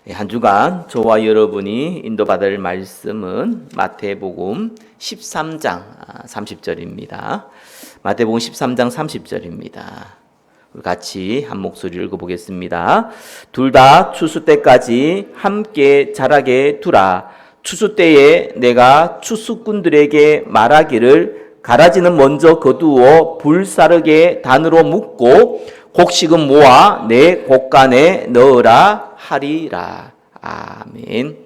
한 주간 저와 여러분이 인도받을 말씀은 마태복음 13장 30절입니다. 마태복음 13장 30절입니다. 우리 같이 한 목소리 읽어보겠습니다. 둘 다 추수 때까지 함께 자라게 두라. 추수 때에 내가 추수꾼들에게 말하기를 가라지는 먼저 거두어 불사르게 단으로 묶고 곡식은 모아 내 곡간에 넣으라 하리라. 아멘.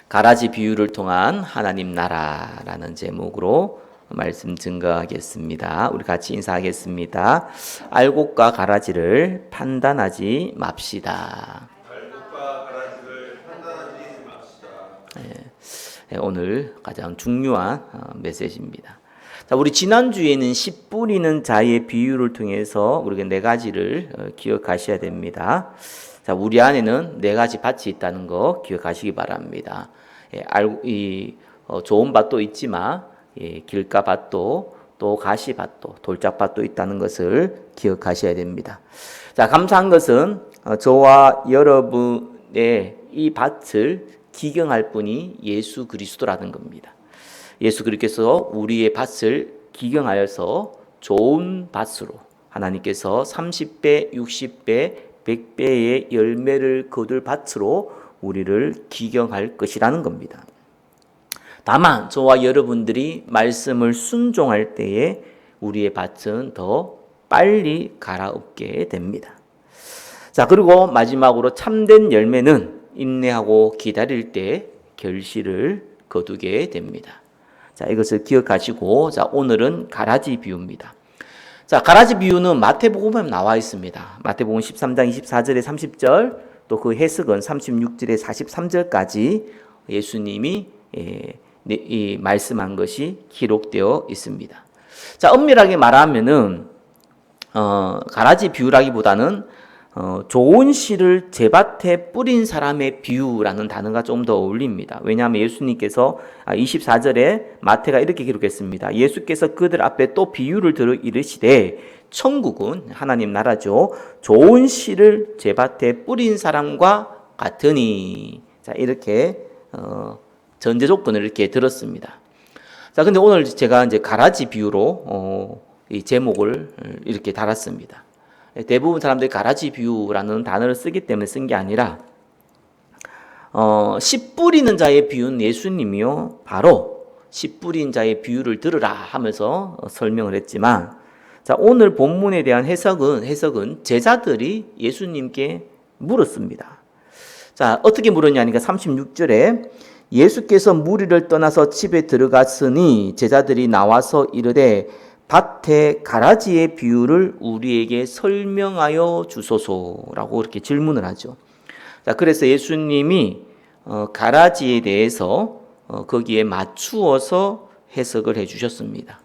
가라지 비유를 통한 하나님 나라라는 제목으로 말씀 증거하겠습니다. 우리 같이 인사하겠습니다. 알곡과 가라지를 판단하지 맙시다. 알곡과 가라지를 판단하지 맙시다. 오늘 가장 중요한 메시지입니다. 자, 우리 지난주에는 씨 뿌리는 자의 비유를 통해서 우리가 네 가지를 기억하셔야 됩니다. 자, 우리 안에는 네 가지 밭이 있다는 거 기억하시기 바랍니다. 좋은 밭도 있지만 길가 밭도 또 가시밭도 돌짝밭도 있다는 것을 기억하셔야 됩니다. 자, 감사한 것은 저와 여러분의 이 밭을 기경할 분이 예수 그리스도라는 겁니다. 예수 그리스도께서 우리의 밭을 기경하여서 좋은 밭으로 하나님께서 30배, 60배, 100배의 열매를 거둘 밭으로 우리를 기경할 것이라는 겁니다. 다만 저와 여러분들이 말씀을 순종할 때에 우리의 밭은 더 빨리 갈아엎게 됩니다. 자, 그리고 마지막으로 참된 열매는 인내하고 기다릴 때 결실을 거두게 됩니다. 자, 이것을 기억하시고, 자, 오늘은 가라지 비유입니다. 자, 가라지 비유는 마태복음에 나와 있습니다. 마태복음 13장 24절에 30절, 또 그 해석은 36절에 43절까지 예수님이 말씀한 것이 기록되어 있습니다. 자, 엄밀하게 말하면은, 가라지 비유라기보다는 좋은 씨를 제밭에 뿌린 사람의 비유라는 단어가 좀 더 어울립니다. 왜냐하면 예수님께서 24절에 마태가 이렇게 기록했습니다. 예수께서 그들 앞에 또 비유를 들어 이르시되 천국은 하나님 나라죠. 좋은 씨를 제밭에 뿌린 사람과 같으니. 자, 이렇게 전제 조건을 이렇게 들었습니다. 자, 근데 오늘 제가 이제 가라지 비유로 이 제목을 이렇게 달았습니다. 대부분 사람들이 가라지 비유라는 단어를 쓰기 때문에 쓴 게 아니라 씨 뿌리는 자의 비유는 예수님이요 바로 씨 뿌린 자의 비유를 들으라 하면서 설명을 했지만, 자, 오늘 본문에 대한 해석은 제자들이 예수님께 물었습니다. 자, 어떻게 물었냐니까 36절에 예수께서 무리를 떠나서 집에 들어갔으니 제자들이 나와서 이르되 밭의 가라지의 비유를 우리에게 설명하여 주소서라고 이렇게 질문을 하죠. 자, 그래서 예수님이 가라지에 대해서 거기에 맞추어서 해석을 해 주셨습니다.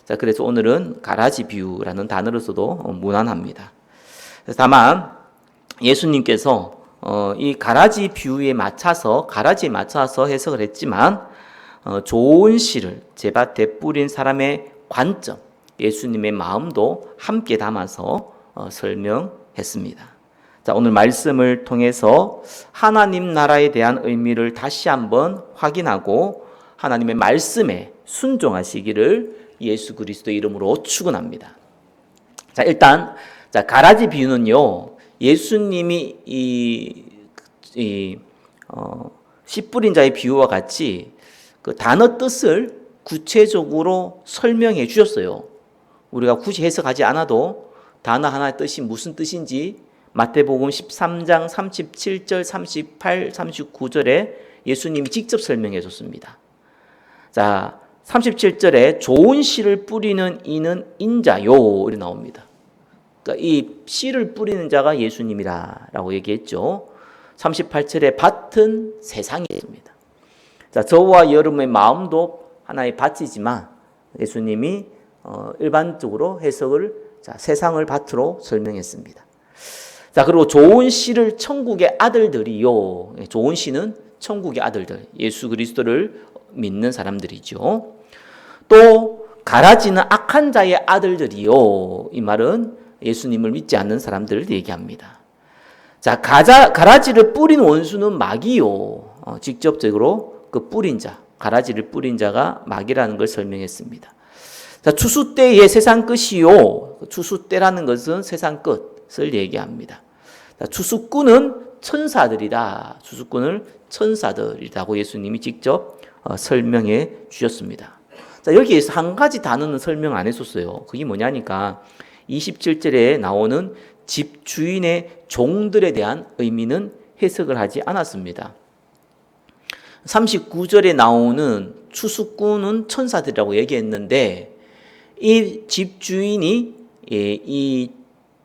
자, 그래서 오늘은 가라지 비유라는 단어로서도 무난합니다. 다만 예수님께서 이 가라지에 맞춰서 해석을 했지만 좋은 씨를 제밭에 뿌린 사람의 관점, 예수님의 마음도 함께 담아서 설명했습니다. 자, 오늘 말씀을 통해서 하나님 나라에 대한 의미를 다시 한번 확인하고 하나님의 말씀에 순종하시기를 예수 그리스도의 이름으로 축원합니다. 자, 일단 가라지 비유는요, 예수님이 씨 뿌린 자의 비유와 같이 그 단어 뜻을 구체적으로 설명해 주셨어요. 우리가 굳이 해석하지 않아도 단어 하나의 뜻이 무슨 뜻인지 마태복음 13장 37절, 38, 39절에 예수님이 직접 설명해 줬습니다. 자, 37절에 좋은 씨를 뿌리는 이는 인자요 이렇게 나옵니다. 그러니까 이 씨를 뿌리는 자가 예수님이라고 얘기했죠. 38절에 밭은 세상입니다. 자, 저와 여러분의 마음도 하나의 밭이지만 예수님이 일반적으로 해석을 세상을 밭으로 설명했습니다. 자, 그리고 좋은 씨를 천국의 아들들이요. 좋은 씨는 천국의 아들들, 예수 그리스도를 믿는 사람들이죠. 또 가라지는 악한 자의 아들들이요. 이 말은 예수님을 믿지 않는 사람들을 얘기합니다. 자, 가라지를 뿌린 원수는 마귀요. 직접적으로 그 뿌린 자, 가라지를 뿌린 자가 마귀라는 걸 설명했습니다. 자, 추수 때의 세상 끝이요. 추수 때라는 것은 세상 끝을 얘기합니다. 자, 추수꾼은 천사들이다. 추수꾼을 천사들이라고 예수님이 직접 설명해 주셨습니다. 자, 여기에서 한 가지 단어는 설명 안 했었어요. 그게 뭐냐니까 27절에 나오는 집주인의 종들에 대한 의미는 해석을 하지 않았습니다. 39절에 나오는 추수꾼은 천사들이라고 얘기했는데 이 집주인이 이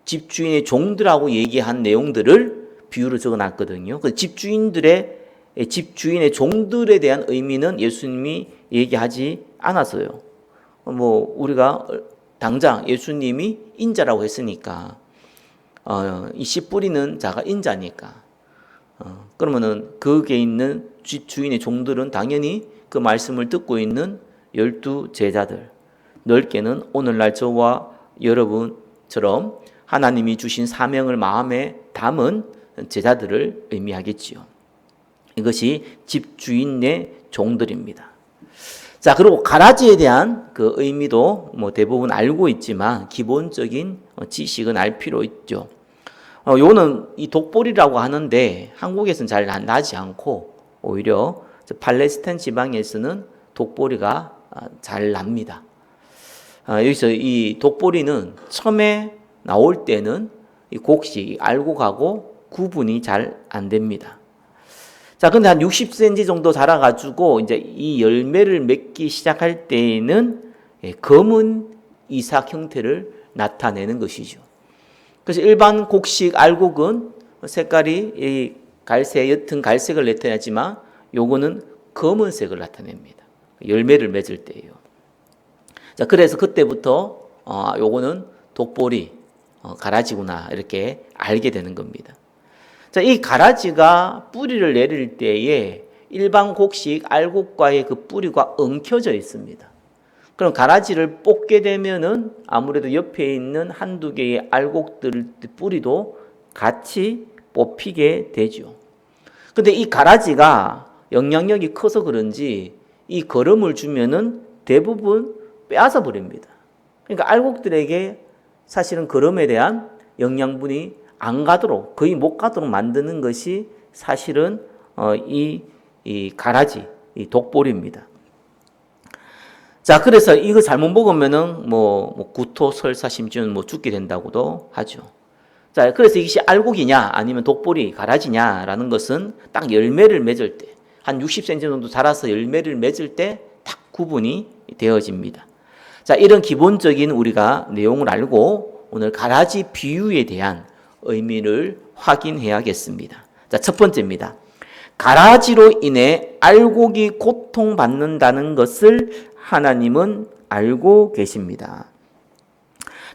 집주인의 종들하고 얘기한 내용들을 비유로 적어놨거든요. 그 집주인의 종들에 대한 의미는 예수님이 얘기하지 않았어요. 우리가 당장 예수님이 인자라고 했으니까 이 씨 뿌리는 자가 인자니까 그러면은 거기에 있는 주인의 종들은 당연히 그 말씀을 듣고 있는 12 제자들, 넓게는 오늘날 저와 여러분처럼 하나님이 주신 사명을 마음에 담은 제자들을 의미하겠지요. 이것이 집주인의 종들입니다. 자, 그리고 가라지에 대한 그 의미도 대부분 알고 있지만 기본적인 지식은 알 필요 있죠. 요거는 이 독보리라고 하는데 한국에서는 잘 나지 않고 오히려 팔레스타인 지방에서는 독보리가 잘 납니다. 여기서 이 독보리는 처음에 나올 때는 이 곡식 알고 가고 구분이 잘 안 됩니다. 자, 근데 한 60cm 정도 자라가지고 이제 이 열매를 맺기 시작할 때에는 검은 이삭 형태를 나타내는 것이죠. 그래서 일반 곡식 알곡은 색깔이 옅은 갈색을 나타내지만 요거는 검은색을 나타냅니다. 열매를 맺을 때예요. 자, 그래서 그때부터 요거는 독보리, 가라지구나 이렇게 알게 되는 겁니다. 자, 이 가라지가 뿌리를 내릴 때에 일반 곡식 알곡과의 그 뿌리가 엉켜져 있습니다. 그럼 가라지를 뽑게 되면은 아무래도 옆에 있는 한두 개의 알곡들 뿌리도 같이 뽑히게 되죠. 근데 이 가라지가 영향력이 커서 그런지 이 거름을 주면은 대부분 빼앗아 버립니다. 그러니까 알곡들에게 사실은 거름에 대한 영양분이 안 가도록, 거의 못 가도록 만드는 것이 사실은 이 가라지, 이 독보리입니다. 자, 그래서 이거 잘못 먹으면은 구토, 설사, 심지어는 죽게 된다고도 하죠. 자, 그래서 이것이 알곡이냐, 아니면 독보리, 가라지냐라는 것은 딱 열매를 맺을 때, 한 60cm 정도 자라서 열매를 맺을 때 딱 구분이 되어집니다. 자, 이런 기본적인 우리가 내용을 알고 오늘 가라지 비유에 대한 의미를 확인해야겠습니다. 자, 첫 번째입니다. 가라지로 인해 알곡이 고통받는다는 것을 하나님은 알고 계십니다.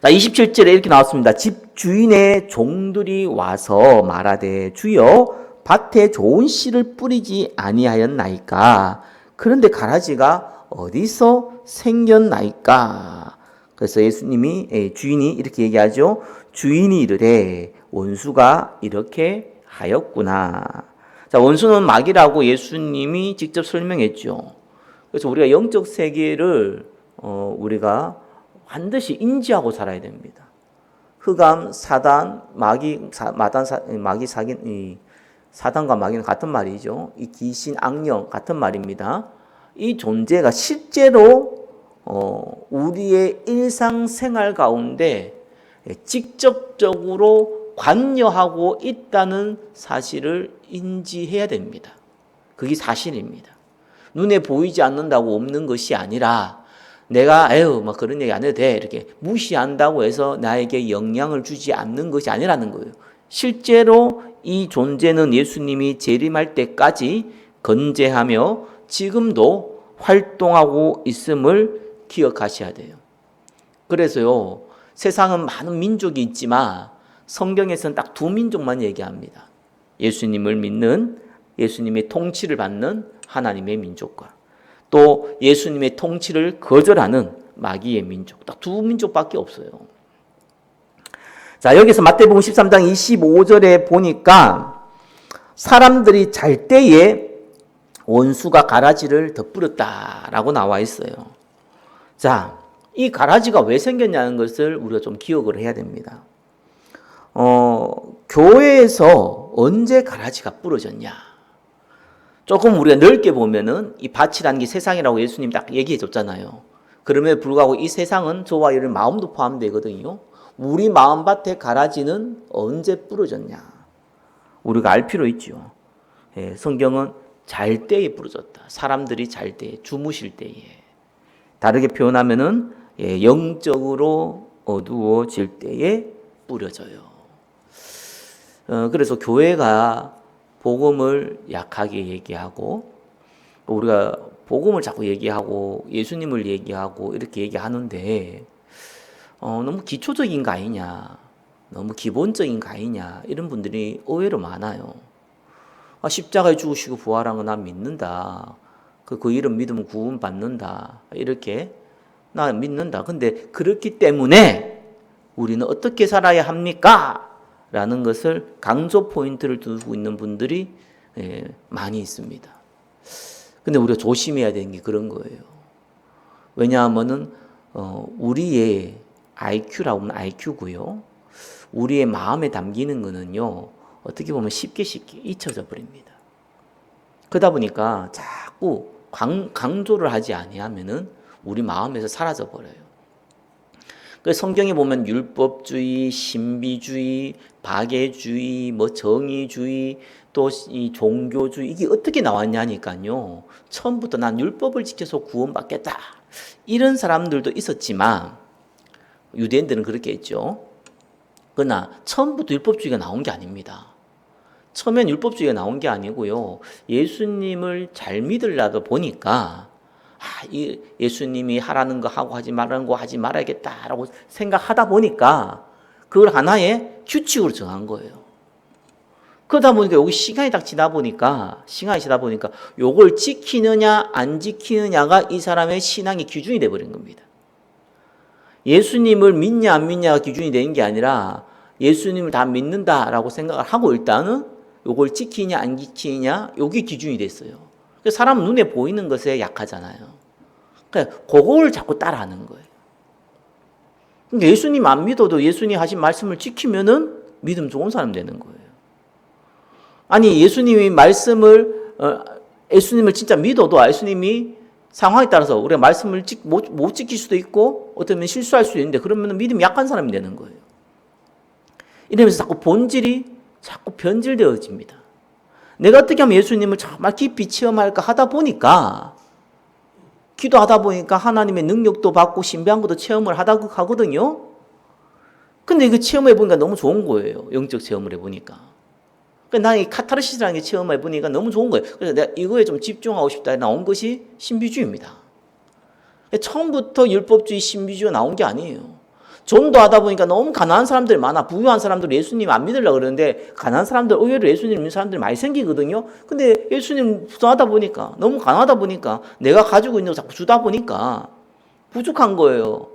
자, 27절에 이렇게 나왔습니다. 집 주인의 종들이 와서 말하되 주여 밭에 좋은 씨를 뿌리지 아니하였나이까? 그런데 가라지가 어디서 생겼나이까? 그래서 주인이 이렇게 얘기하죠. 주인이 이르되 원수가 이렇게 하였구나. 자, 원수는 마귀라고 예수님이 직접 설명했죠. 그래서 우리가 영적 세계를 우리가 반드시 인지하고 살아야 됩니다. 흑암, 사단, 사단과 마귀는 같은 말이죠. 이 귀신, 악령 같은 말입니다. 이 존재가 실제로 우리의 일상생활 가운데 직접적으로 관여하고 있다는 사실을 인지해야 됩니다. 그게 사실입니다. 눈에 보이지 않는다고 없는 것이 아니라 내가 그런 얘기 안 해도 돼 이렇게 무시한다고 해서 나에게 영향을 주지 않는 것이 아니라는 거예요. 실제로 이 존재는 예수님이 재림할 때까지 건재하며 지금도 활동하고 있음을 기억하셔야 돼요. 그래서요, 세상은 많은 민족이 있지만 성경에서는 딱 두 민족만 얘기합니다. 예수님을 믿는, 예수님의 통치를 받는 하나님의 민족과 또 예수님의 통치를 거절하는 마귀의 민족, 딱 두 민족밖에 없어요. 자, 여기서 마태복음 13장 25절에 보니까 사람들이 잘 때에 원수가 가라지를 덧뿌렸다라고 나와 있어요. 자, 이 가라지가 왜 생겼냐는 것을 우리가 좀 기억을 해야 됩니다. 교회에서 언제 가라지가 부러졌냐? 조금 우리가 넓게 보면은 이 밭이라는 게 세상이라고 예수님 딱 얘기해 줬잖아요. 그럼에도 불구하고 이 세상은 저와 여러분 마음도 포함되거든요. 우리 마음밭의 가라지는 언제 부러졌냐? 우리가 알 필요 있죠. 예, 성경은 잘 때에 부러졌다. 사람들이 잘 때에, 주무실 때에. 다르게 표현하면은 영적으로 어두워질 때에 뿌려져요. 그래서 교회가 복음을 약하게 얘기하고 우리가 복음을 자꾸 얘기하고 예수님을 얘기하고 이렇게 얘기하는데 너무 기초적인 거 아니냐, 너무 기본적인 거 아니냐 이런 분들이 의외로 많아요. 십자가에 죽으시고 부활한 거 난 믿는다. 그 이름 믿으면 구원 받는다. 이렇게 나 믿는다. 근데 그렇기 때문에 우리는 어떻게 살아야 합니까? 라는 것을 강조 포인트를 두고 있는 분들이 많이 있습니다. 근데 우리가 조심해야 되는 게 그런 거예요. 왜냐하면은 우리의 IQ라고 하면 IQ고요. 우리의 마음에 담기는 거는요. 어떻게 보면 쉽게 잊혀져 버립니다. 그러다 보니까 자꾸 강조를 하지 아니하면은 우리 마음에서 사라져 버려요. 그래서 성경에 보면 율법주의, 신비주의, 박애주의, 정의주의, 또 이 종교주의 이게 어떻게 나왔냐니까요. 처음부터 난 율법을 지켜서 구원받겠다. 이런 사람들도 있었지만 유대인들은 그렇게 했죠. 그러나 처음부터 율법주의가 나온 게 아닙니다. 처음엔 율법주의가 나온 게 아니고요. 예수님을 잘 믿으려다 보니까 예수님이 하라는 거 하고 하지 말라는 거 하지 말아야겠다라고 생각하다 보니까 그걸 하나의 규칙으로 정한 거예요. 그러다 보니까 여기 시간이 지다 보니까 요걸 지키느냐 안 지키느냐가 이 사람의 신앙의 기준이 돼버린 겁니다. 예수님을 믿냐 안 믿냐가 기준이 되는 게 아니라 예수님을 다 믿는다라고 생각을 하고 일단은 요걸 지키냐 안 지키냐 요게 기준이 됐어요. 사람 눈에 보이는 것에 약하잖아요. 그러니까 그걸 자꾸 따라하는 거예요. 그러니까 예수님 안 믿어도 예수님 하신 말씀을 지키면은 믿음 좋은 사람 되는 거예요. 아니 예수님이 예수님을 진짜 믿어도 예수님이 상황에 따라서 우리가 말씀을 못 지킬 수도 있고 어쩌면 실수할 수도 있는데 그러면 믿음이 약한 사람이 되는 거예요. 이러면서 자꾸 본질이 자꾸 변질되어집니다. 내가 어떻게 하면 예수님을 정말 깊이 체험할까 하다 보니까 기도하다 보니까 하나님의 능력도 받고 신비한 것도 체험을 하거든요. 근데 이거 체험해 보니까 너무 좋은 거예요. 영적 체험을 해보니까. 나는 이 카타르시스라는 게 체험해 보니까 너무 좋은 거예요. 그래서 내가 이거에 좀 집중하고 싶다 나온 것이 신비주의입니다. 처음부터 율법주의 신비주의가 나온 게 아니에요. 전도하다 보니까 너무 가난한 사람들이 많아. 부유한 사람들 예수님 안 믿으려고 그러는데 가난한 사람들 의외로 예수님 믿는 사람들이 많이 생기거든요. 근데 예수님 부정하다 보니까 너무 가난하다 보니까 내가 가지고 있는 거 자꾸 주다 보니까 부족한 거예요.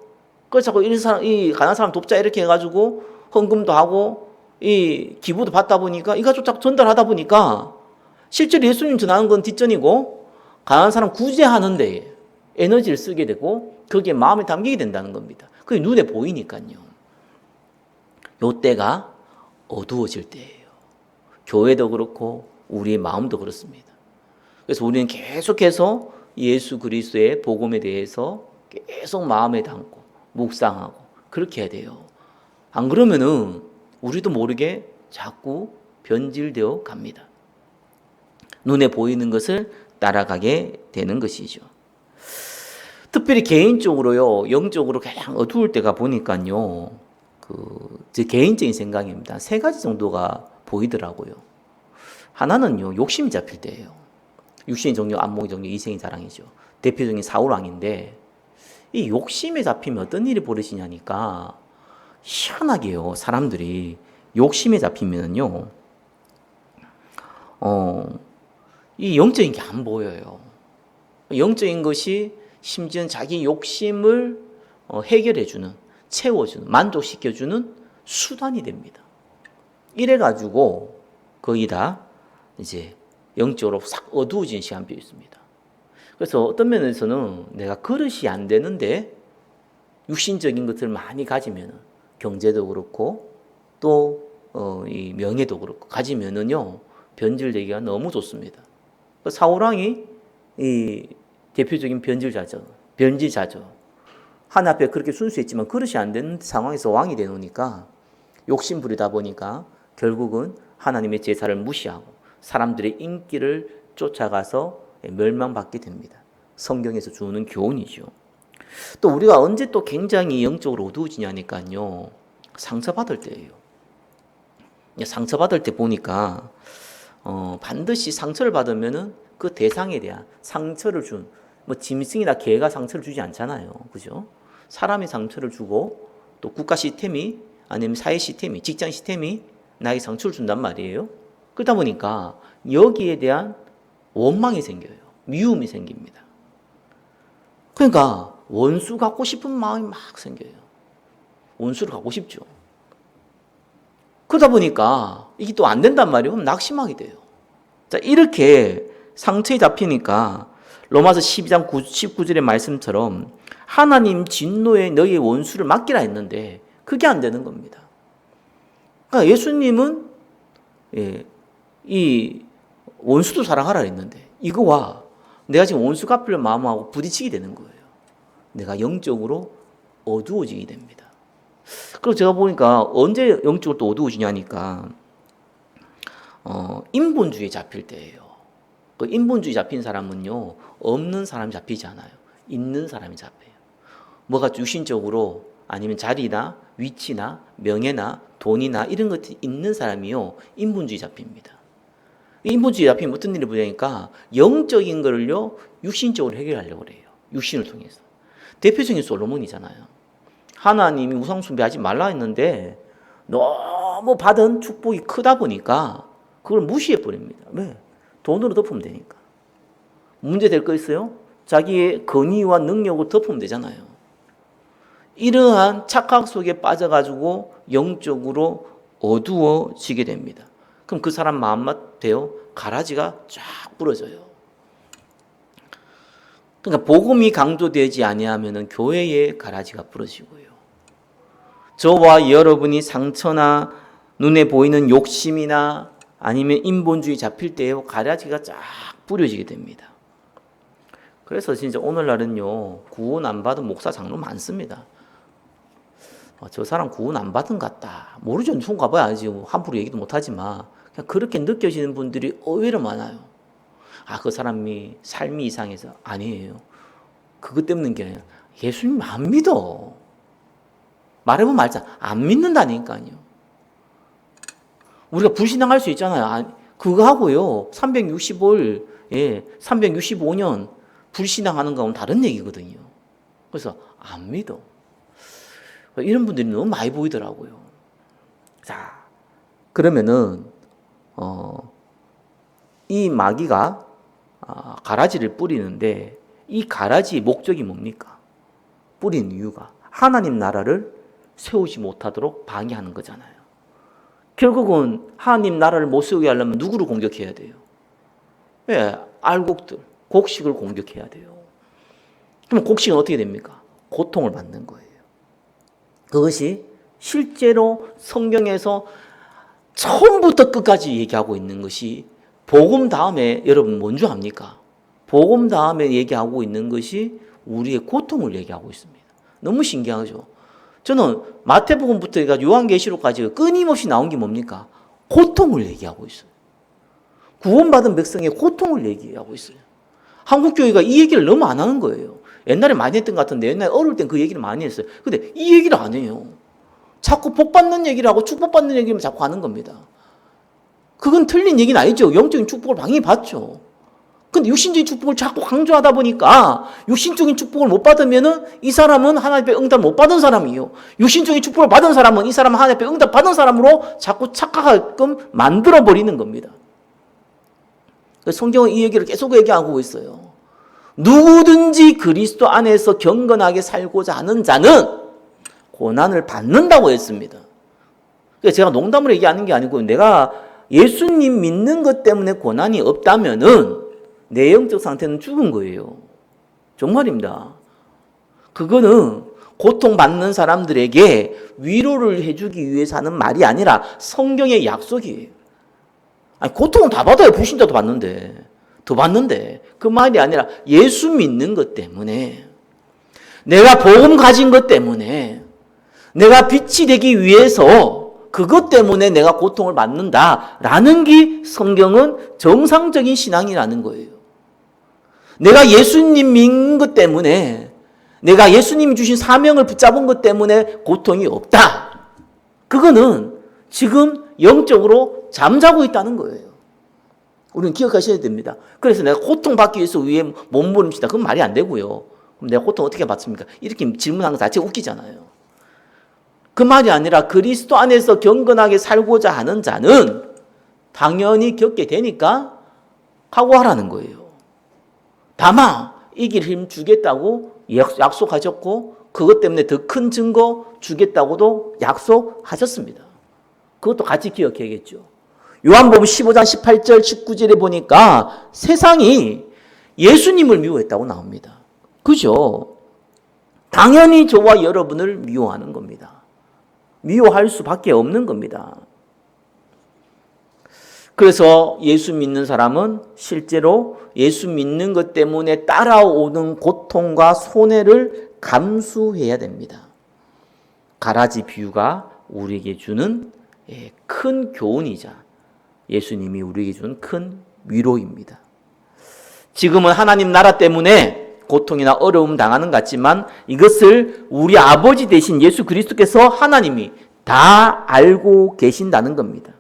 그래서 자꾸 이 가난한 사람 돕자 이렇게 해가지고 헌금도 하고 이 기부도 받다 보니까 이거 자꾸 전달하다 보니까 실제로 예수님 전하는 건 뒷전이고 가난한 사람 구제하는데 에너지를 쓰게 되고 거기에 마음이 담기게 된다는 겁니다. 그게 눈에 보이니까요. 요 때가 어두워질 때예요. 교회도 그렇고 우리의 마음도 그렇습니다. 그래서 우리는 계속해서 예수 그리스도의 복음에 대해서 계속 마음에 담고 묵상하고 그렇게 해야 돼요. 안 그러면은 우리도 모르게 자꾸 변질되어 갑니다. 눈에 보이는 것을 따라가게 되는 것이죠. 특별히 개인적으로요, 영적으로 가장 어두울 때가 보니까요, 제 개인적인 생각입니다. 3가지 정도가 보이더라고요. 하나는요, 욕심이 잡힐 때예요. 육신의 정욕, 안목의 정욕, 이생의 자랑이죠. 대표적인 사울왕인데, 이 욕심에 잡히면 어떤 일이 벌어지냐니까, 희한하게요, 사람들이 욕심에 잡히면요, 이 영적인 게 안 보여요. 영적인 것이 심지어는 자기 욕심을 해결해주는, 채워주는, 만족시켜주는 수단이 됩니다. 이래가지고 거의 다 이제 영적으로 싹 어두워진 시간표가 있습니다. 그래서 어떤 면에서는 내가 그릇이 안 되는데 육신적인 것들을 많이 가지면 경제도 그렇고 또 이 명예도 그렇고 가지면은요 변질되기가 너무 좋습니다. 사울왕이 이 대표적인 변질자죠. 하나 앞에 그렇게 순수했지만 그릇이 안 되는 상황에서 왕이 되놓으니까 욕심 부리다 보니까 결국은 하나님의 제사를 무시하고 사람들의 인기를 쫓아가서 멸망받게 됩니다. 성경에서 주는 교훈이죠. 또 우리가 언제 또 굉장히 영적으로 어두워지냐니까요. 상처받을 때예요. 상처받을 때 보니까 반드시 상처를 받으면은 그 대상에 대한 상처를 준 뭐 짐승이나 개가 상처를 주지 않잖아요. 그죠? 사람이 상처를 주고 또 국가 시스템이 아니면 사회 시스템이 직장 시스템이 나에게 상처를 준단 말이에요. 그러다 보니까 여기에 대한 원망이 생겨요. 미움이 생깁니다. 그러니까 원수 갖고 싶은 마음이 막 생겨요. 원수를 갖고 싶죠. 그러다 보니까 이게 또 안 된단 말이에요. 그럼 낙심하게 돼요. 자, 이렇게 상처에 잡히니까 로마서 12장 19절의 말씀처럼 하나님 진노에 너희의 원수를 맡기라 했는데 그게 안 되는 겁니다. 그러니까 예수님은 이 원수도 사랑하라 했는데 이거와 내가 지금 원수 갚을 마음하고 부딪히게 되는 거예요. 내가 영적으로 어두워지게 됩니다. 그리고 제가 보니까 언제 영적으로 또 어두워지냐니까 인본주의에 잡힐 때예요. 그 인본주의 잡힌 사람은요 없는 사람이 잡히지 않아요. 있는 사람이 잡혀요. 뭐가 육신적으로 아니면 자리나 위치나 명예나 돈이나 이런 것들이 있는 사람이요 인본주의 잡힙니다. 인본주의 잡히면 어떤 일이 보냐니까 영적인 거를요 육신적으로 해결하려고 그래요. 육신을 통해서. 대표적인 솔로몬이잖아요. 하나님이 우상 숭배하지 말라 했는데 너무 받은 축복이 크다 보니까 그걸 무시해 버립니다. 왜? 돈으로 덮으면 되니까. 문제 될 거 있어요? 자기의 권위와 능력을 덮으면 되잖아요. 이러한 착각 속에 빠져가지고 영적으로 어두워지게 됩니다. 그럼 그 사람 마음밭에요 가라지가 쫙 부러져요. 그러니까 복음이 강조되지 아니하면은 교회에 가라지가 부러지고요. 저와 여러분이 상처나 눈에 보이는 욕심이나 아니면 인본주의 잡힐 때요 가라지가 쫙 뿌려지게 됩니다. 그래서 진짜 오늘날은요 구원 안 받은 목사 장로 많습니다. 저 사람 구원 안 받은 것 같다. 모르죠. 손 가봐야 알지. 함부로 얘기도 못하지만 그냥 그렇게 느껴지는 분들이 의외로 많아요. 그 사람이 삶이 이상해서 아니에요. 그것 때문인 게 아니라 예수님 안 믿어. 말해보면 알잖아. 안 믿는다니까요. 우리가 불신앙할 수 있잖아요. 그거 하고요. 365일, 365년 불신앙하는 거하고는 다른 얘기거든요. 그래서 안 믿어. 이런 분들이 너무 많이 보이더라고요. 자, 그러면은 이 마귀가 가라지를 뿌리는데 이 가라지의 목적이 뭡니까? 뿌린 이유가 하나님 나라를 세우지 못하도록 방해하는 거잖아요. 결국은 하나님 나라를 못 세우게 하려면 누구를 공격해야 돼요? 알곡들, 곡식을 공격해야 돼요. 그럼 곡식은 어떻게 됩니까? 고통을 받는 거예요. 그것이 실제로 성경에서 처음부터 끝까지 얘기하고 있는 것이 복음 다음에 여러분 뭔 줄 압니까? 복음 다음에 얘기하고 있는 것이 우리의 고통을 얘기하고 있습니다. 너무 신기하죠? 저는 마태복음부터 해가지고 요한계시록까지 끊임없이 나온 게 뭡니까? 고통을 얘기하고 있어요. 구원받은 백성의 고통을 얘기하고 있어요. 한국교회가 이 얘기를 너무 안 하는 거예요. 옛날에 많이 했던 것 같은데 옛날에 어릴 땐 그 얘기를 많이 했어요. 근데 이 얘기를 안 해요. 자꾸 복 받는 얘기를 하고 축복받는 얘기를 자꾸 하는 겁니다. 그건 틀린 얘기는 아니죠. 영적인 축복을 당연히 받죠. 근데 육신적인 축복을 자꾸 강조하다 보니까 육신적인 축복을 못 받으면은 이 사람은 하나님의 응답을 못 받은 사람이에요. 육신적인 축복을 받은 사람은 이 사람은 하나님의 응답 받은 사람으로 자꾸 착각하게끔 만들어 버리는 겁니다. 성경은 이 얘기를 계속 얘기하고 있어요. 누구든지 그리스도 안에서 경건하게 살고자 하는 자는 고난을 받는다고 했습니다. 그러니까 제가 농담으로 얘기하는 게 아니고 내가 예수님 믿는 것 때문에 고난이 없다면은 내 영적 상태는 죽은 거예요. 정말입니다. 그거는 고통받는 사람들에게 위로를 해주기 위해서 하는 말이 아니라 성경의 약속이에요. 아니, 고통은 다 받아요. 불신자도 받는데. 더 받는데. 그 말이 아니라 예수 믿는 것 때문에, 내가 복음 가진 것 때문에, 내가 빛이 되기 위해서 그것 때문에 내가 고통을 받는다라는 게 성경은 정상적인 신앙이라는 거예요. 내가 예수님 믿는 것 때문에, 내가 예수님이 주신 사명을 붙잡은 것 때문에 고통이 없다. 그거는 지금 영적으로 잠자고 있다는 거예요. 우리는 기억하셔야 됩니다. 그래서 내가 고통받기 위해서 위에 몸부림치다. 그건 말이 안 되고요. 그럼 내가 고통 어떻게 받습니까? 이렇게 질문하는 것 자체가 웃기잖아요. 그 말이 아니라 그리스도 안에서 경건하게 살고자 하는 자는 당연히 겪게 되니까 각오하라는 거예요. 다만 이길 힘 주겠다고 약속하셨고 그것 때문에 더 큰 증거 주겠다고도 약속하셨습니다. 그것도 같이 기억해야겠죠. 요한복음 15장 18절 19절에 보니까 세상이 예수님을 미워했다고 나옵니다. 그죠? 당연히 저와 여러분을 미워하는 겁니다. 미워할 수밖에 없는 겁니다. 그래서 예수 믿는 사람은 실제로 예수 믿는 것 때문에 따라오는 고통과 손해를 감수해야 됩니다. 가라지 비유가 우리에게 주는 큰 교훈이자 예수님이 우리에게 주는 큰 위로입니다. 지금은 하나님 나라 때문에 고통이나 어려움 당하는 것 같지만 이것을 우리 아버지 되신 예수 그리스도께서 하나님이 다 알고 계신다는 겁니다.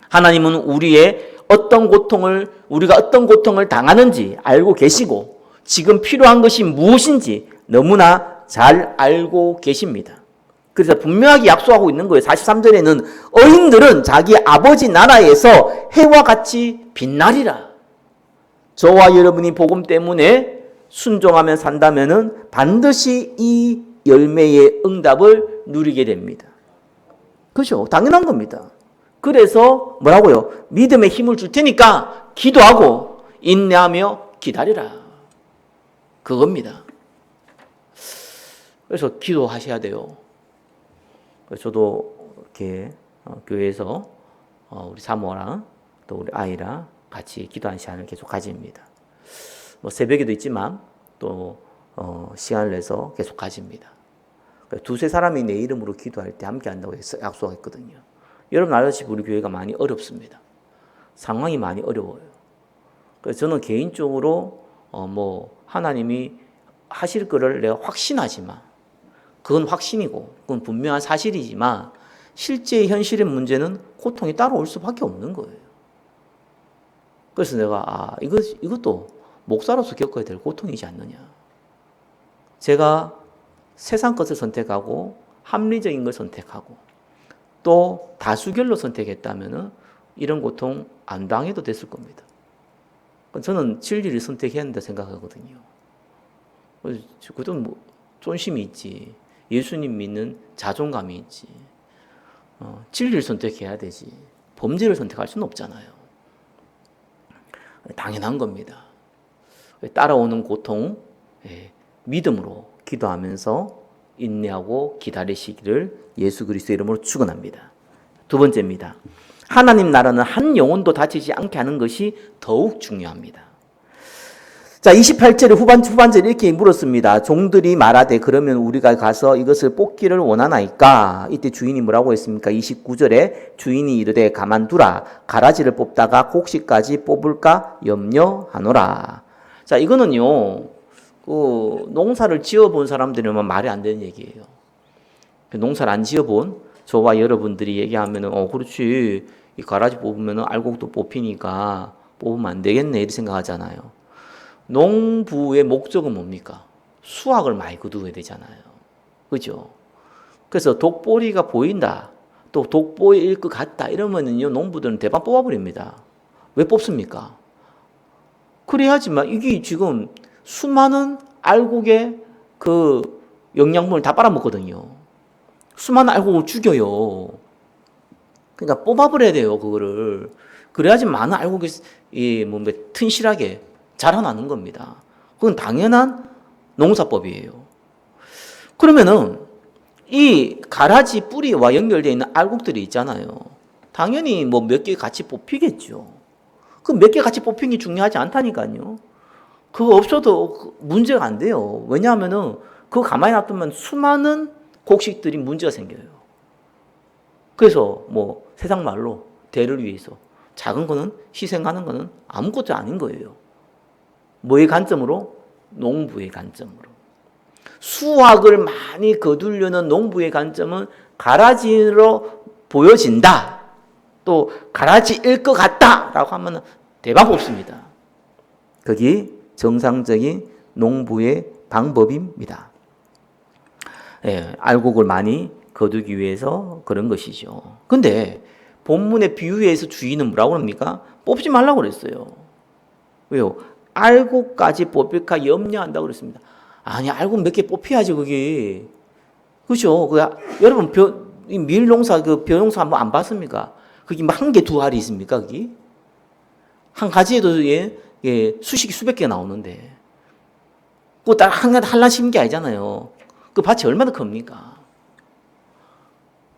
하나님은 우리가 어떤 고통을 당하는지 알고 계시고 지금 필요한 것이 무엇인지 너무나 잘 알고 계십니다. 그래서 분명하게 약속하고 있는 거예요. 43절에는 어인들은 자기 아버지 나라에서 해와 같이 빛나리라. 저와 여러분이 복음 때문에 순종하며 산다면은 반드시 이 열매의 응답을 누리게 됩니다. 그렇죠? 당연한 겁니다. 그래서 뭐라고요? 믿음의 힘을 줄 테니까 기도하고 인내하며 기다리라. 그겁니다. 그래서 기도하셔야 돼요. 저도 이렇게 교회에서 우리 사모랑 또 우리 아이랑 같이 기도하는 시간을 계속 가집니다. 뭐 새벽에도 있지만 또 시간을 내서 계속 가집니다. 두세 사람이 내 이름으로 기도할 때 함께 한다고 약속했거든요. 여러분 알다시피 우리 교회가 많이 어렵습니다. 상황이 많이 어려워요. 그래서 저는 개인적으로 하나님이 하실 거를 내가 확신하지만 그건 확신이고 그건 분명한 사실이지만 실제 현실의 문제는 고통이 따라올 수밖에 없는 거예요. 그래서 내가 이것도 목사로서 겪어야 될 고통이지 않느냐. 제가 세상 것을 선택하고 합리적인 걸 선택하고 또 다수결로 선택했다면 이런 고통 안 당해도 됐을 겁니다. 저는 진리를 선택해야 한다 생각하거든요. 그것도 존심이 있지. 예수님 믿는 자존감이 있지. 진리를 선택해야 되지. 범죄를 선택할 수는 없잖아요. 당연한 겁니다. 따라오는 고통, 믿음으로 기도하면서 인내하고 기다리시기를 예수 그리스도의 이름으로 축원합니다. 두 번째입니다. 하나님 나라는 한 영혼도 다치지 않게 하는 것이 더욱 중요합니다. 자, 28절에 후반절에 이렇게 물었습니다. 종들이 말하되 그러면 우리가 가서 이것을 뽑기를 원하나이까? 이때 주인이 뭐라고 했습니까? 29절에 주인이 이르되 가만두라. 가라지를 뽑다가 곡식까지 뽑을까 염려하노라. 자, 이거는요, 농사를 지어본 사람들이면 말이 안 되는 얘기예요. 농사를 안 지어본 저와 여러분들이 얘기하면은, 그렇지. 이 가라지 뽑으면 알곡도 뽑히니까 뽑으면 안 되겠네. 이렇게 생각하잖아요. 농부의 목적은 뭡니까? 수확을 많이 거두어야 되잖아요. 그죠? 그래서 독보리가 보인다. 또 독보일 것 같다. 이러면은요, 농부들은 대박 뽑아버립니다. 왜 뽑습니까? 그래야지만 이게 지금 수많은 알곡의 그 영양분을 다 빨아먹거든요. 수많은 알곡을 죽여요. 그러니까 뽑아버려야 돼요, 그거를. 그래야지 많은 알곡이 튼실하게 자라나는 겁니다. 그건 당연한 농사법이에요. 그러면은 이 가라지 뿌리와 연결되어 있는 알곡들이 있잖아요. 당연히 뭐 몇 개 같이 뽑히겠죠. 그 몇 개 같이 뽑힌 게 중요하지 않다니까요. 그거 없어도 문제가 안 돼요. 왜냐하면은 그거 가만히 놔두면 수많은 곡식들이 문제가 생겨요. 그래서 뭐 세상 말로 대를 위해서 작은 거는 희생하는 거는 아무것도 아닌 거예요. 뭐의 관점으로? 농부의 관점으로. 수확을 많이 거두려는 농부의 관점은 가라지로 보여진다. 또 가라지일 것 같다라고 하면 대박 없습니다. 그게 정상적인 농부의 방법입니다. 예, 알곡을 많이 거두기 위해서 그런 것이죠. 근데 본문의 비유에서 주인은 뭐라고 합니까? 뽑지 말라고 그랬어요. 왜요? 알곡까지 뽑힐까 염려한다고 그랬습니다. 아니, 알곡 몇 개 뽑혀야지, 그게. 그죠? 여러분, 밀농사, 벼농사 한번 안 봤습니까? 그게 한 개, 두 알이 있습니까, 그게? 한 가지에도 수십개, 수백 개 나오는데. 그거 딱 한란 심은 게 아니잖아요. 그 밭이 얼마나 큽니까?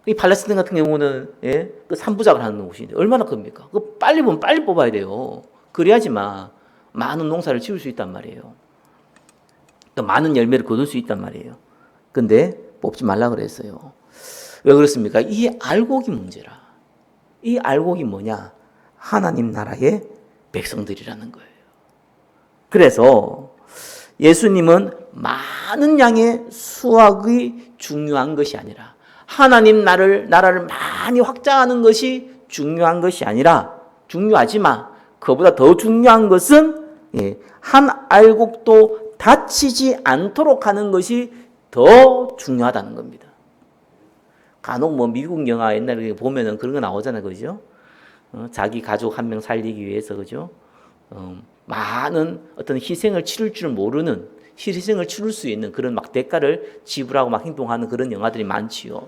이 팔레스타인 같은 경우는, 그 3부작을 하는 곳인데, 얼마나 큽니까? 그 빨리 보면 빨리 뽑아야 돼요. 그래야지만 많은 농사를 지을 수 있단 말이에요. 또 많은 열매를 거둘 수 있단 말이에요. 근데 뽑지 말라 그랬어요. 왜 그렇습니까? 이 알곡이 문제라. 이 알곡이 뭐냐? 하나님 나라의 백성들이라는 거예요. 그래서 예수님은 많은 양의 수확이 중요한 것이 아니라 하나님 나라를 많이 확장하는 것이 중요한 것이 아니라 중요하지만 그보다 더 중요한 것은 한 알곡도 다치지 않도록 하는 것이 더 중요하다는 겁니다. 간혹 뭐 미국 영화 옛날에 보면은 그런 거 나오잖아요, 그죠? 자기 가족 한 명 살리기 위해서, 그죠? 많은 어떤 희생을 치를 줄 모르는, 희생을 치를 수 있는 그런 막 대가를 지불하고 막 행동하는 그런 영화들이 많지요.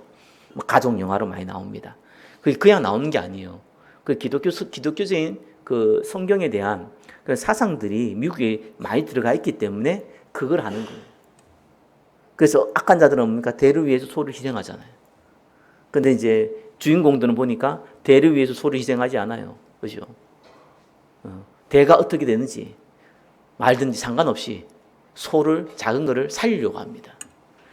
뭐 가족 영화로 많이 나옵니다. 그게 그냥 나오는 게 아니에요. 그 기독교적인 그 성경에 대한 그 사상들이 미국에 많이 들어가 있기 때문에 그걸 하는 거예요. 그래서 악한 자들은 뭡니까? 대를 위해서 소를 희생하잖아요. 근데 이제 주인공들은 보니까 대를 위해서 소를 희생하지 않아요. 그죠? 대가 어떻게 되는지 말든지 상관없이 소를, 작은 거를 살리려고 합니다.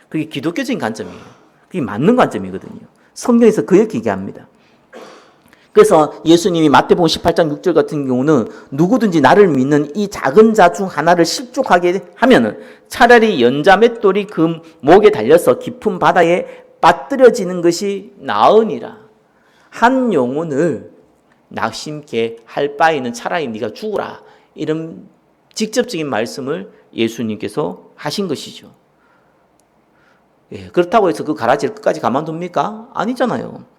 그게 기독교적인 관점이에요. 그게 맞는 관점이거든요. 성경에서 그렇게 얘기합니다. 그래서 예수님이 마태복음 18장 6절 같은 경우는 누구든지 나를 믿는 이 작은 자 중 하나를 실족하게 하면은 차라리 연자 맷돌이 그 목에 달려서 깊은 바다에 빠뜨려지는 것이 나으니라. 한 영혼을 낙심케 할 바에는 차라리 네가 죽으라. 이런 직접적인 말씀을 예수님께서 하신 것이죠. 그렇다고 해서 그 가라지를 끝까지 가만둡니까? 아니잖아요.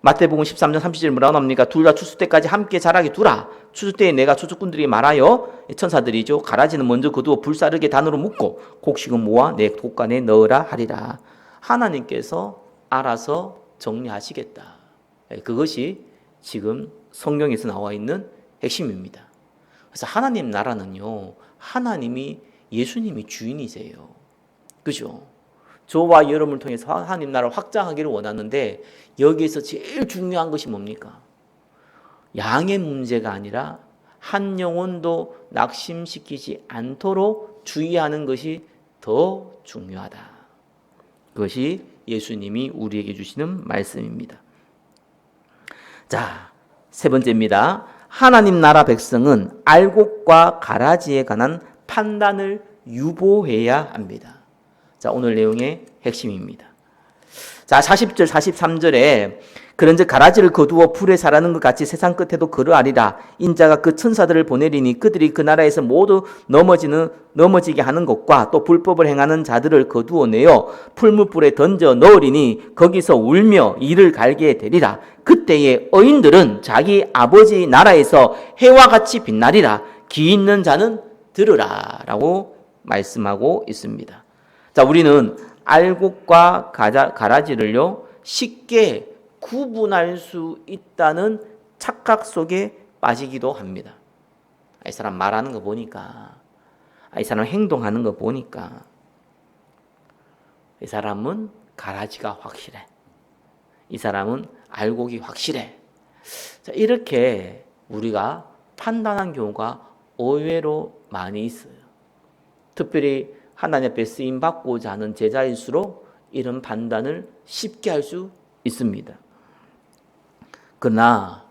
마태복음 13장 30절 뭐라고 나옵니까? 둘 다 추수 때까지 함께 자라게 두라. 추수 때에 내가 추수꾼들에게 말하여, 천사들이죠, 가라지는 먼저 거두어 불사르게 단으로 묶고 곡식은 모아 내 곡간에 넣으라 하리라. 하나님께서 알아서 정리하시겠다. 그것이 지금 성경에서 나와 있는 핵심입니다. 그래서 하나님 나라는요, 하나님이, 예수님이 주인이세요. 그죠? 저와 여러분을 통해서 하나님 나라를 확장하기를 원하는데 여기에서 제일 중요한 것이 뭡니까? 양의 문제가 아니라 한 영혼도 낙심시키지 않도록 주의하는 것이 더 중요하다. 그것이 예수님이 우리에게 주시는 말씀입니다. 자, 세 번째입니다. 하나님 나라 백성은 알곡과 가라지에 관한 판단을 유보해야 합니다. 자, 오늘 내용의 핵심입니다. 자, 40절, 43절에 그런즉 가라지를 거두어 불에 사라는 것 같이 세상 끝에도 그러하리라. 인자가 그 천사들을 보내리니 그들이 그 나라에서 모두 넘어지게 하는 것과 또 불법을 행하는 자들을 거두어 내어 풀무불에 던져 넣으리니 거기서 울며 이를 갈게 되리라. 그때에 의인들은 자기 아버지 나라에서 해와 같이 빛나리라. 귀 있는 자는 들으라. 라고 말씀하고 있습니다. 자, 우리는 알곡과 가라지를요, 쉽게 구분할 수 있다는 착각 속에 빠지기도 합니다. 이 사람 말하는 거 보니까, 이 사람 행동하는 거 보니까 이 사람은 가라지가 확실해. 이 사람은 알곡이 확실해. 자, 이렇게 우리가 판단한 경우가 의외로 많이 있어요. 특별히 하나님 앞에 쓰임 받고자 하는 제자일수록 이런 판단을 쉽게 할 수 있습니다. 그러나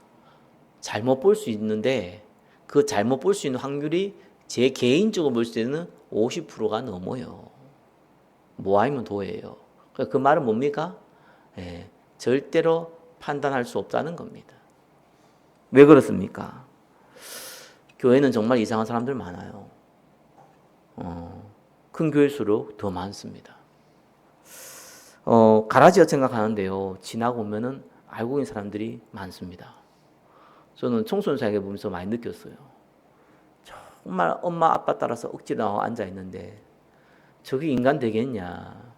잘못 볼 수 있는데 그 잘못 볼 수 있는 확률이 제 개인적으로 볼 때는 50%가 넘어요. 모아이면 도예요. 그 말은 뭡니까? 절대로 판단할 수 없다는 겁니다. 왜 그렇습니까? 교회는 정말 이상한 사람들 많아요. 큰 교회일수록 더 많습니다. 가라지라 생각하는데요. 지나고 오면은 알고 있는 사람들이 많습니다. 저는 청소년사에게 보면서 많이 느꼈어요. 정말 엄마 아빠 따라서 억지로 나와 앉아 있는데 저게 인간 되겠냐?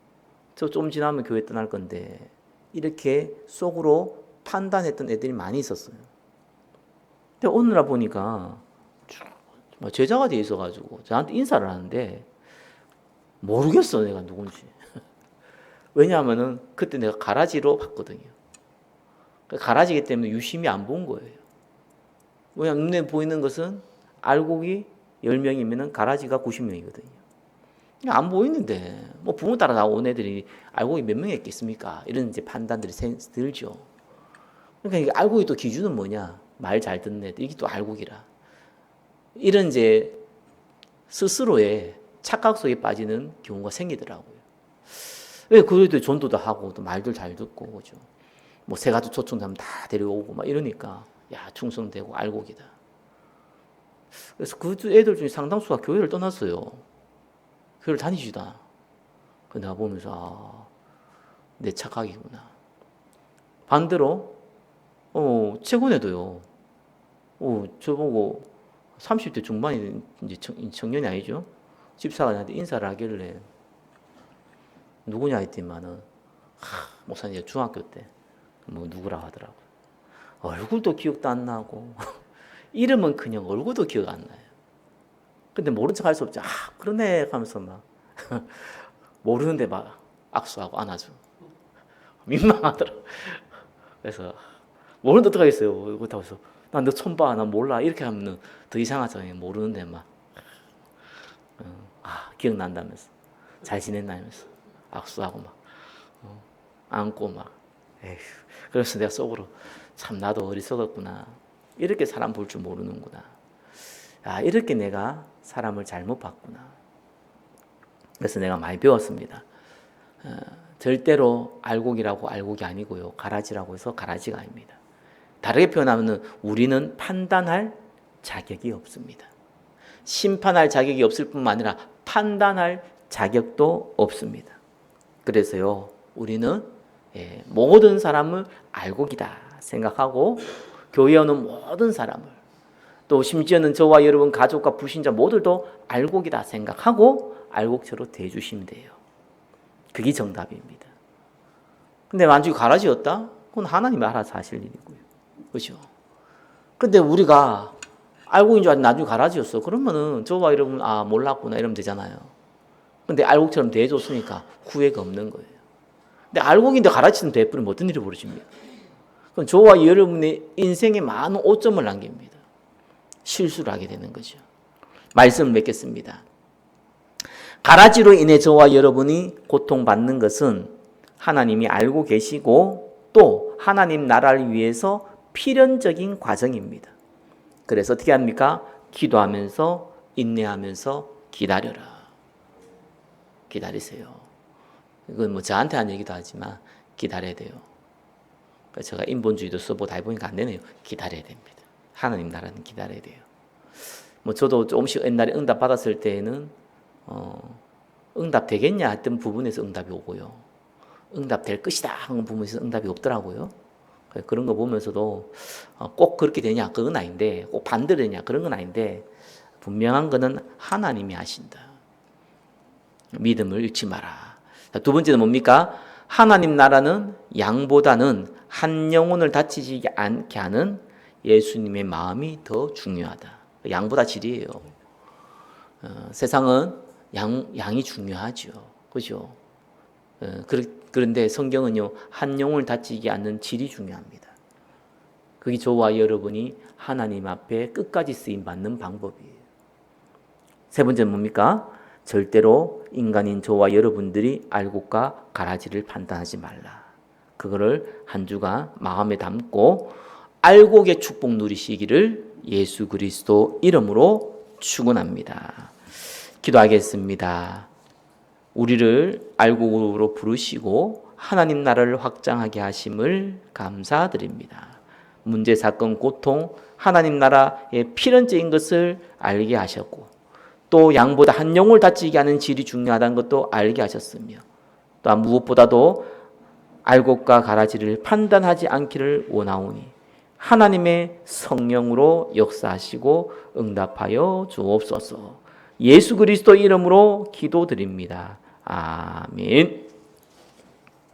저 좀 지나면 교회 떠날 건데 이렇게 속으로 판단했던 애들이 많이 있었어요. 근데 오늘날 보니까 제자가 돼 있어가지고 저한테 인사를 하는데 모르겠어 내가 누군지. 왜냐하면은 그때 내가 가라지로 봤거든요. 가라지기 때문에 유심히 안 본 거예요. 왜냐하면 눈에 보이는 것은 알곡이 10명이면 가라지가 90명이거든요. 안 보이는데 뭐 부모 따라 나온 애들이 알곡이 몇 명이 있겠습니까? 이런 이제 판단들이 들죠. 그러니까 이게 알곡이 또 기준은 뭐냐? 말 잘 듣는 애들 이게 또 알곡이라. 이런 이제 스스로의 착각 속에 빠지는 경우가 생기더라고요. 왜 그래도 전도도 하고 또 말들 잘 듣고 그죠? 뭐 세 가지 초청하면 다 데려오고 막 이러니까 야 충성되고 알곡이다. 그래서 그 애들 중에 상당수가 교회를 떠났어요. 교회를 다니시다. 그 내가 보면서 내 착각이구나. 반대로 최근에도요. 저보고 30대 중반이 이제 청년이 아니죠. 집사가 나한테 인사를 하길래 누구냐 했더니만은 목사님 중학교 때 뭐 누구라 하더라고. 얼굴도 기억도 안 나고 이름은 그냥 얼굴도 기억 안 나요. 근데 모른 척 할 수 없죠. 그러네 하면서 막 모르는데 막 악수하고 안아줘. 민망하더라고. 그래서 모르는데 어떡하겠어요. 그렇다고 해서 난 너 처음 봐. 난 몰라. 이렇게 하면 더 이상하잖아요. 모르는데 막 기억난다면서 잘 지냈나면서 악수하고 막 안고 막 에휴. 그래서 내가 속으로 참 나도 어리석었구나. 이렇게 사람 볼 줄 모르는구나. 이렇게 내가 사람을 잘못 봤구나. 그래서 내가 많이 배웠습니다. 절대로 알곡이라고 알곡이 아니고요. 가라지라고 해서 가라지가 아닙니다. 다르게 표현하면 우리는 판단할 자격이 없습니다. 심판할 자격이 없을 뿐만 아니라 판단할 자격도 없습니다. 그래서요, 우리는 모든 사람을 알곡이다 생각하고 교회에 오는 모든 사람을 또 심지어는 저와 여러분 가족과 불신자 모두도 알곡이다 생각하고 알곡처럼 대해주시면 돼요. 그게 정답입니다. 근데 만약에 가라지였다? 그건 하나님이 알아서 하실 일이고요. 그렇죠? 근데 우리가 알곡인 줄 알았는데 나중에 가라지였어. 그러면은 저와 여러분 몰랐구나 이러면 되잖아요. 근데 알곡처럼 대해줬으니까 후회가 없는 거예요. 근데 알곡인데 가라지는 대해버리면 어떤 일이 벌어집니까? 그럼 저와 여러분의 인생에 많은 오점을 남깁니다. 실수를 하게 되는 거죠. 말씀을 맺겠습니다. 가라지로 인해 저와 여러분이 고통받는 것은 하나님이 알고 계시고 또 하나님 나라를 위해서 필연적인 과정입니다. 그래서 어떻게 합니까? 기도하면서 인내하면서 기다려라. 기다리세요. 이건 뭐 저한테 한 얘기도 하지만 기다려야 돼요. 그래서 제가 인본주의도 써보고 다 해보니까 안 되네요. 기다려야 됩니다. 하나님 나라는 기다려야 돼요. 뭐 저도 조금씩 옛날에 응답 받았을 때에는 응답 되겠냐 했던 부분에서 응답이 오고요. 응답 될 것이다 하는 부분에서 응답이 없더라고요. 그런 거 보면서도 꼭 그렇게 되냐 그건 아닌데 꼭 반대로 되냐 그런 건 아닌데 분명한 거는 하나님이 하신다. 믿음을 잃지 마라. 두 번째는 뭡니까? 하나님 나라는 양보다는 한 영혼을 다치지 않게 하는 예수님의 마음이 더 중요하다. 양보다 질이에요. 세상은 양이 중요하죠. 그죠? 그런데 성경은요, 한 영혼을 다치지 않는 질이 중요합니다. 그게 저와 여러분이 하나님 앞에 끝까지 쓰임 받는 방법이에요. 세 번째는 뭡니까? 절대로 인간인 저와 여러분들이 알곡과 가라지를 판단하지 말라. 그거를 한 주간 마음에 담고 알곡의 축복 누리시기를 예수 그리스도 이름으로 축원합니다. 기도하겠습니다. 우리를 알곡으로 부르시고 하나님 나라를 확장하게 하심을 감사드립니다. 문제, 사건, 고통, 하나님 나라의 필연적인 것을 알게 하셨고 또 양보다 한 영혼을 다치게 하는 질이 중요하다는 것도 알게 하셨으며 또한 무엇보다도 알곡과 가라지를 판단하지 않기를 원하오니 하나님의 성령으로 역사하시고 응답하여 주옵소서. 예수 그리스도 이름으로 기도드립니다. 아멘.